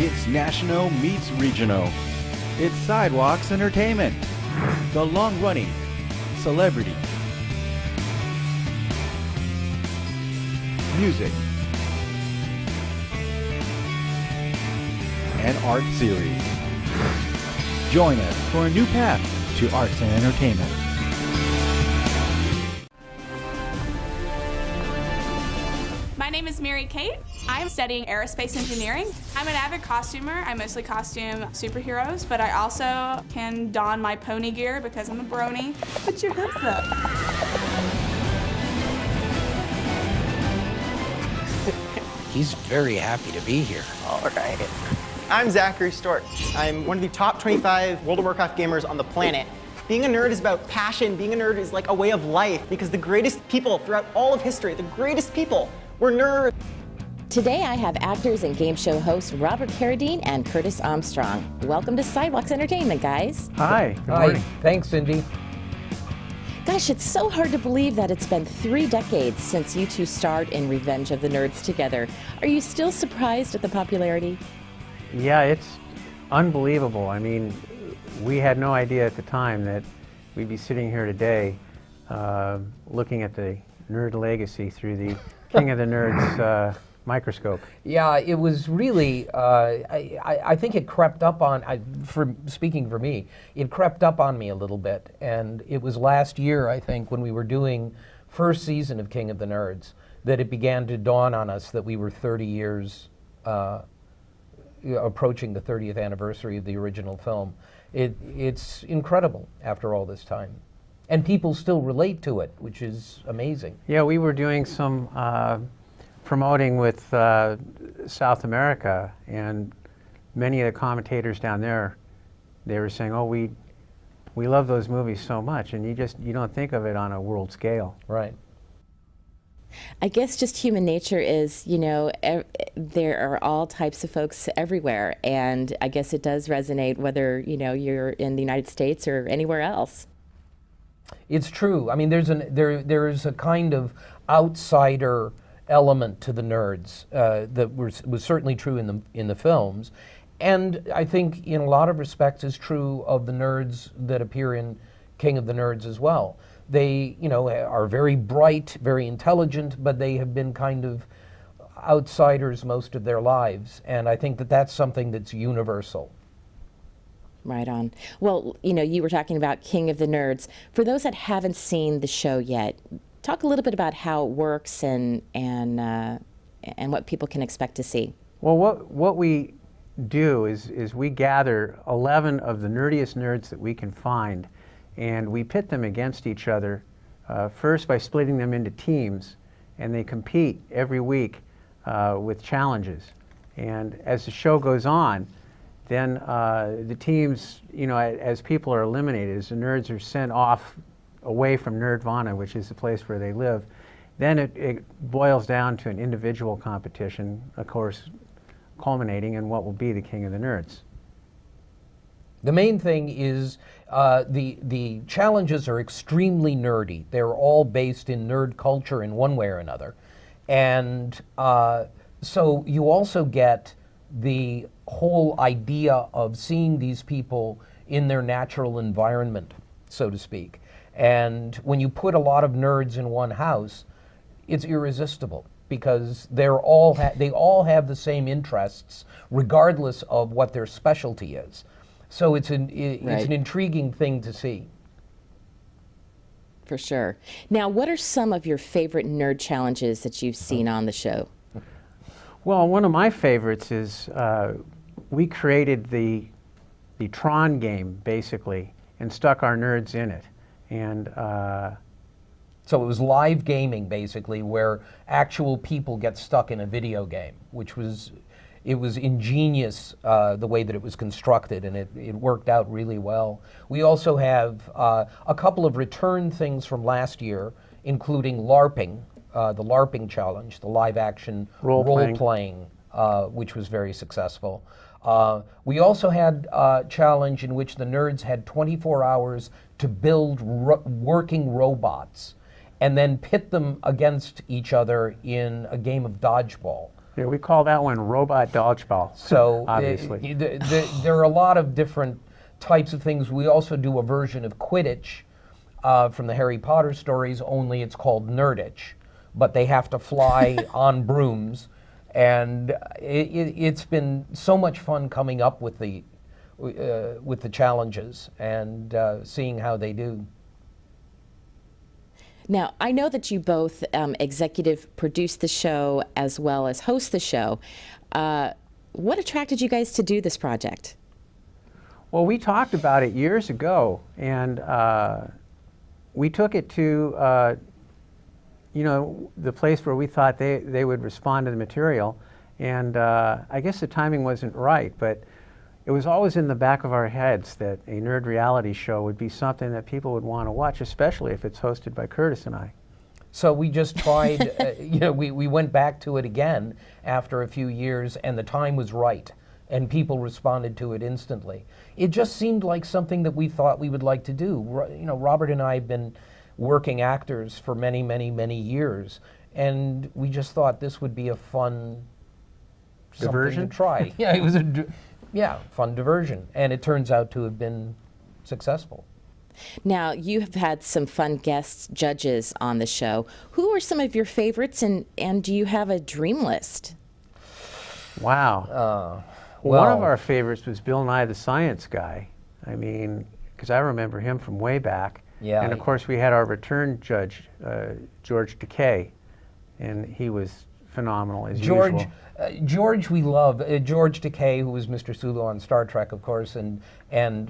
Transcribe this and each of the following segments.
It's national meets regional. It's Sidewalks Entertainment. The long-running celebrity, music, and art series. Join us for a new path to arts and entertainment. My name is Mary Kate. I'm studying aerospace engineering. I'm an avid costumer. I mostly costume superheroes, but I also can don my pony gear because I'm a brony. Put your hooves up. He's very happy to be here. All right. I'm Zachary Stort. I'm one of the top 25 World of Warcraft gamers on the planet. Being a nerd is about passion. Being a nerd is like a way of life because the greatest people throughout all of history, the greatest people, were nerds. Today I have actors and game show hosts Robert Carradine and Curtis Armstrong. Welcome to Sidewalks Entertainment, guys. Hi, good morning. Thanks, Cindy. Gosh, it's so hard to believe that it's been 3 decades since you two starred in Revenge of the Nerds together. Are you still surprised at the popularity? Yeah, it's unbelievable. I mean, we had no idea at the time that we'd be sitting here today looking at the nerd legacy through the King of the Nerds microscope. Yeah, it was really, I think it crept up on, speaking for me, it crept up on me a little bit. And it was last year, I think, when we were doing first season of King of the Nerds, that it began to dawn on us that we were 30 years, approaching the 30th anniversary of the original film. It's incredible after all this time. And people still relate to it, which is amazing. Yeah, we were doing some promoting with South America, and many of the commentators down there, they were saying, oh, we love those movies so much, and you don't think of it on a world scale. Right. I guess just human nature is, you know, there are all types of folks everywhere, and I guess it does resonate whether, you know, you're in the United States or anywhere else. It's true. I mean, there's a kind of outsider element to the nerds that was certainly true in the films, and I think in a lot of respects is true of the nerds that appear in King of the Nerds as well. They, you know, are very bright, very intelligent, but they have been kind of outsiders most of their lives, and I think that that's something that's universal. Right on. Well, you know, you were talking about King of the Nerds. For those that haven't seen the show yet, talk a little bit about how it works and what people can expect to see. Well, what we do is we gather 11 of the nerdiest nerds that we can find, and we pit them against each other, first by splitting them into teams, and they compete every week with challenges. And as the show goes on, then the teams, you know, as people are eliminated, as the nerds are sent off away from Nerdvana, which is the place where they live, then it boils down to an individual competition, of course, culminating in what will be the King of the Nerds. The main thing is the challenges are extremely nerdy. They're all based in nerd culture in one way or another. And so you also get the whole idea of seeing these people in their natural environment, so to speak. And when you put a lot of nerds in one house, it's irresistible because they all have the same interests regardless of what their specialty is. So it's an intriguing thing to see. For sure. Now, what are some of your favorite nerd challenges that you've seen on the show? Well, one of my favorites is we created the Tron game, basically, and stuck our nerds in it. And so it was live gaming, basically, where actual people get stuck in a video game, which was, it was ingenious the way that it was constructed, and it worked out really well. We also have a couple of return things from last year, including LARPing, the LARPing challenge, the live-action role-playing, which was very successful. We also had a challenge in which the nerds had 24 hours to build working robots and then pit them against each other in a game of dodgeball. Yeah, we call that one robot dodgeball. So obviously. there are a lot of different types of things. We also do a version of Quidditch from the Harry Potter stories, only it's called Nerditch. But they have to fly on brooms. And it's been so much fun coming up with the challenges and seeing how they do. Now, I know that you both executive produce the show as well as host the show. What attracted you guys to do this project? Well, we talked about it years ago, and we took it to the place where we thought they would respond to the material. And I guess the timing wasn't right, but it was always in the back of our heads that a nerd reality show would be something that people would want to watch, especially if it's hosted by Curtis and I. So we just tried, we went back to it again after a few years, and the time was right, and people responded to it instantly. It just seemed like something that we thought we would like to do. Robert and I have been working actors for many, many, many years, and we just thought this would be a fun diversion to try. Yeah, it was fun diversion, and it turns out to have been successful. Now, you have had some fun guest judges on the show. Who are some of your favorites, and do you have a dream list? Wow. One of our favorites was Bill Nye the Science Guy. I mean, because I remember him from way back. Yeah. And of course, we had our return judge, George Takei, and he was phenomenal as usual. George, we love. George Takei, who was Mr. Sulu on Star Trek, of course, and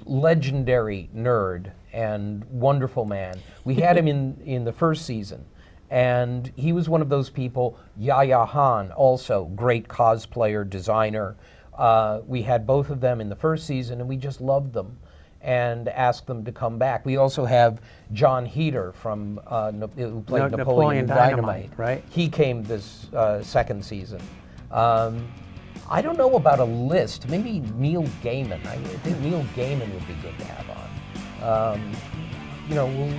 legendary nerd and wonderful man. We had him in the first season, and he was one of those people. Yaya Han, also great cosplayer, designer. We had both of them in the first season, and we just loved them and asked them to come back. We also have John Heder from who played Napoleon Dynamite. Right? He came this second season. I don't know about a list. Maybe Neil Gaiman. I think Neil Gaiman would be good to have on.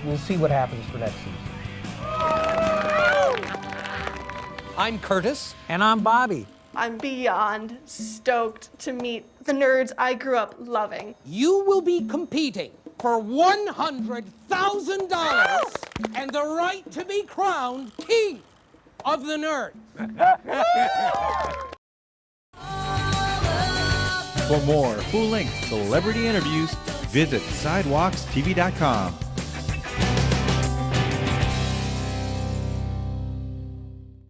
We'll see what happens for next season. I'm Curtis. And I'm Bobby. I'm beyond stoked to meet the nerds I grew up loving. You will be competing for $100,000 and the right to be crowned King of the Nerds. For more full-length celebrity interviews, visit sidewalkstv.com.